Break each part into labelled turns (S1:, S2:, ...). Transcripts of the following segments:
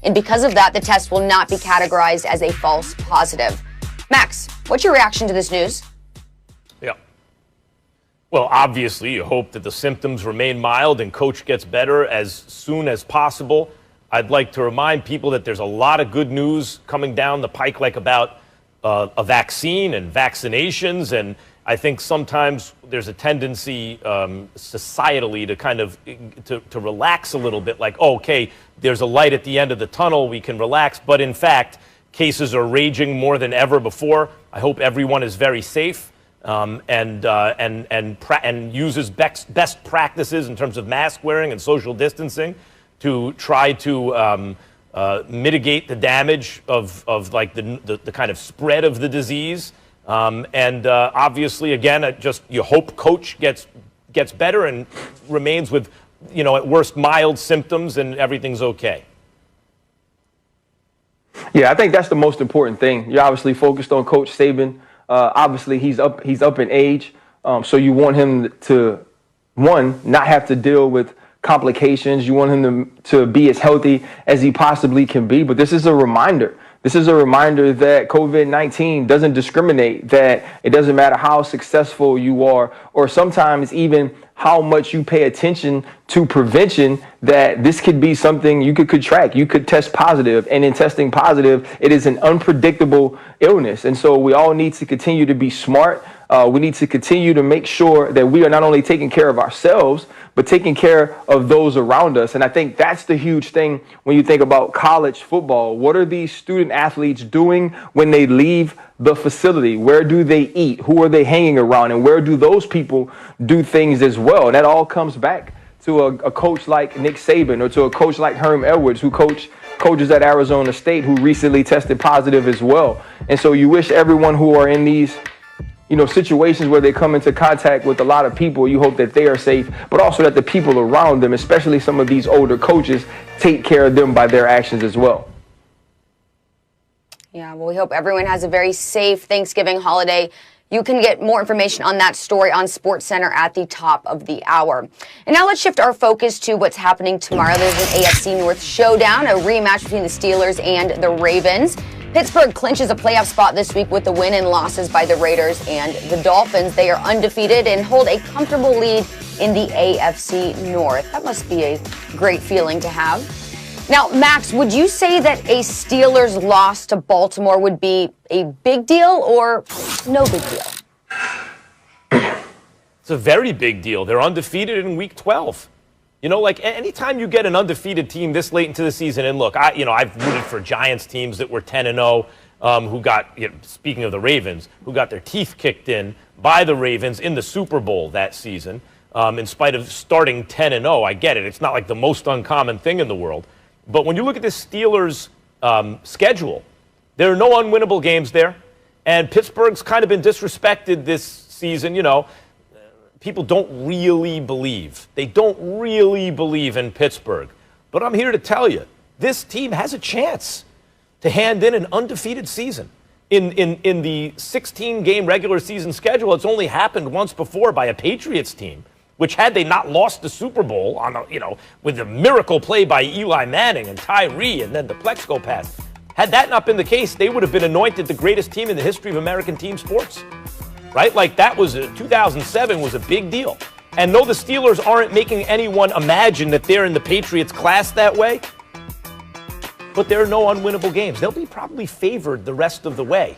S1: and because of that, the test will not be categorized as a false positive. Max, what's your reaction to this news?
S2: Yeah. Well, obviously, you hope that the symptoms remain mild and Coach gets better as soon as possible. I'd like to remind people that there's a lot of good news coming down the pike, like about a vaccine and vaccinations. And I think sometimes there's a tendency societally to kind of to relax a little bit, like, oh, okay, there's a light at the end of the tunnel, we can relax. But in fact, cases are raging more than ever before. I hope everyone is very safe and uses best practices in terms of mask wearing and social distancing to try to mitigate the damage of like the kind of spread of the disease. Obviously, again, just you hope Coach gets better and remains with, at worst, mild symptoms and everything's okay.
S3: Yeah, I think that's the most important thing. You're obviously focused on Coach Saban. Obviously, he's up in age, so you want him to, one, not have to deal with complications. You want him to be as healthy as he possibly can be. But this is a reminder. This is a reminder that COVID-19 doesn't discriminate, that it doesn't matter how successful you are, or sometimes even how much you pay attention to prevention, that this could be something you could track. You could test positive, and in testing positive, it is an unpredictable illness. And so we all need to continue to be smart. We need to continue to make sure that we are not only taking care of ourselves, but taking care of those around us. And I think that's the huge thing when you think about college football. What are these student athletes doing when they leave the facility? Where do they eat? Who are they hanging around? And where do those people do things as well? And that all comes back to a coach like Nick Saban, or to a coach like Herm Edwards, who coaches at Arizona State, who recently tested positive as well. And so you wish everyone who are in these situations where they come into contact with a lot of people, you hope that they are safe, but also that the people around them, especially some of these older coaches, take care of them by their actions as well.
S1: Yeah, well, we hope everyone has a very safe Thanksgiving holiday. You can get more information on that story on SportsCenter at the top of the hour. And now let's shift our focus to what's happening tomorrow. There's an AFC North showdown, a rematch between the Steelers and the Ravens. Pittsburgh clinches a playoff spot this week with the win and losses by the Raiders and the Dolphins. They are undefeated and hold a comfortable lead in the AFC North. That must be a great feeling to have. Now, Max, would you say that a Steelers loss to Baltimore would be a big deal or no big deal?
S2: It's a very big deal. They're undefeated in Week 12. Like anytime you get an undefeated team this late into the season, and look, I've rooted for Giants teams that were 10-0, who got, speaking of the Ravens, who got their teeth kicked in by the Ravens in the Super Bowl that season, in spite of starting 10-0. I get it. It's not like the most uncommon thing in the world. But when you look at this Steelers schedule, there are no unwinnable games there. And Pittsburgh's kind of been disrespected this season, People don't really believe. They don't really believe in Pittsburgh. But I'm here to tell you, this team has a chance to hand in an undefeated season. In the 16-game regular season schedule, it's only happened once before by a Patriots team, which had they not lost the Super Bowl with a miracle play by Eli Manning and Tyree and then the Plexico pass. Had that not been the case, they would have been anointed the greatest team in the history of American team sports. Right? Like 2007 was a big deal. And no, the Steelers aren't making anyone imagine that they're in the Patriots class that way. But there are no unwinnable games. They'll be probably favored the rest of the way.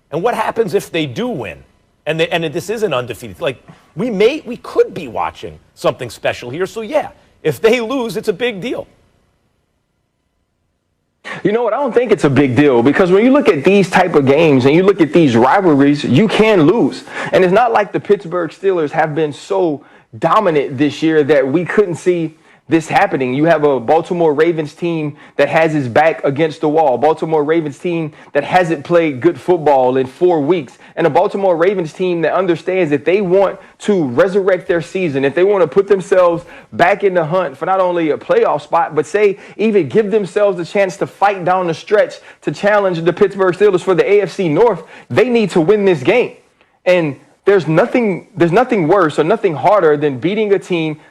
S2: And what happens if they do win? And this isn't undefeated. Like we could be watching something special here. So yeah, if they lose, it's a big deal.
S3: You know what? I don't think it's a big deal, because when you look at these type of games and you look at these rivalries, you can lose. And it's not like the Pittsburgh Steelers have been so dominant this year that we couldn't see this happening. You have a Baltimore Ravens team that has its back against the wall, Baltimore Ravens team that hasn't played good football in 4 weeks, and a Baltimore Ravens team that understands that they want to resurrect their season, if they want to put themselves back in the hunt for not only a playoff spot, but say even give themselves a chance to fight down the stretch to challenge the Pittsburgh Steelers for the AFC North. They need to win this game. And there's nothing worse or nothing harder than beating a team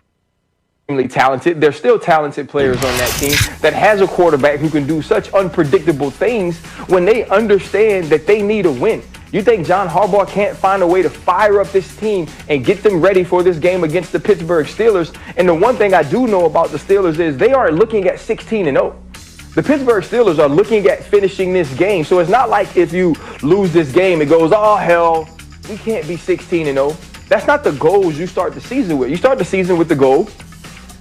S3: talented. There's still talented players on that team that has a quarterback who can do such unpredictable things when they understand that they need a win. You think John Harbaugh can't find a way to fire up this team and get them ready for this game against the Pittsburgh Steelers? And the one thing I do know about the Steelers is they are looking at 16-0. The Pittsburgh Steelers are looking at finishing this game. So it's not like if you lose this game, it goes, oh, hell, we can't be 16-0. That's not the goals you start the season with. You start the season with the goal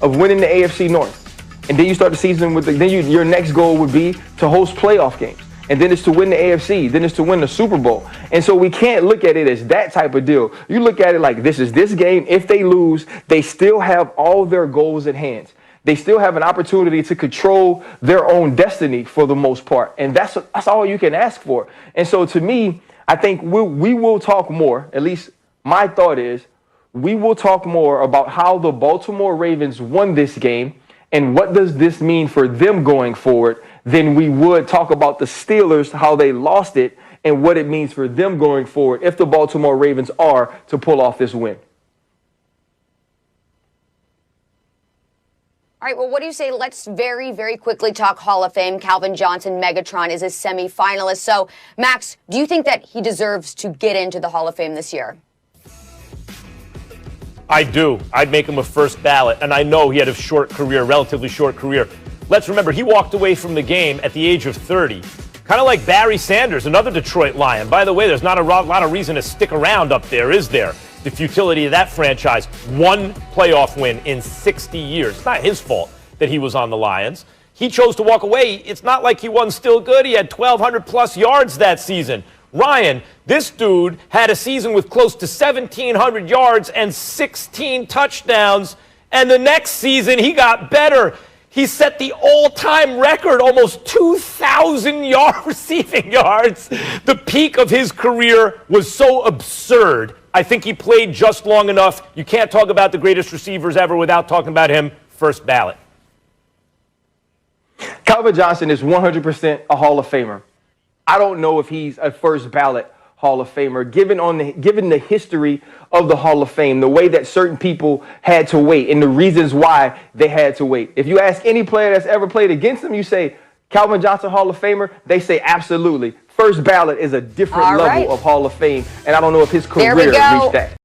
S3: of winning the AFC North. And then you start the season with your next goal would be to host playoff games. And then it's to win the AFC. Then it's to win the Super Bowl. And so we can't look at it as that type of deal. You look at it like this is this game. If they lose, they still have all their goals at hand. They still have an opportunity to control their own destiny for the most part. And that's all you can ask for. And so to me, I think we will talk more, at least my thought is, we will talk more about how the Baltimore Ravens won this game and what does this mean for them going forward than we would talk about the Steelers, how they lost it, and what it means for them going forward if the Baltimore Ravens are to pull off this win.
S1: All right, well, what do you say? Let's very, very quickly talk Hall of Fame. Calvin Johnson, Megatron, is a semifinalist. So, Max, do you think that he deserves to get into the Hall of Fame this year?
S2: I do. I'd make him a first ballot. And I know he had a short career, relatively short career. Let's remember, he walked away from the game at the age of 30. Kind of like Barry Sanders, another Detroit Lion. By the way, there's not a lot of reason to stick around up there, is there? The futility of that franchise. One playoff win in 60 years. It's not his fault that he was on the Lions. He chose to walk away. It's not like he wasn't still good. He had 1,200 plus yards that season. Ryan, this dude had a season with close to 1,700 yards and 16 touchdowns. And the next season, he got better. He set the all-time record, almost 2,000 receiving yards. The peak of his career was so absurd. I think he played just long enough. You can't talk about the greatest receivers ever without talking about him. First ballot.
S3: Calvin Johnson is 100% a Hall of Famer. I don't know if he's a first ballot Hall of Famer, given the history of the Hall of Fame, the way that certain people had to wait and the reasons why they had to wait. If you ask any player that's ever played against him, you say, Calvin Johnson, Hall of Famer, they say absolutely. First ballot is a different level of Hall of Fame, and I don't know if his career reached that.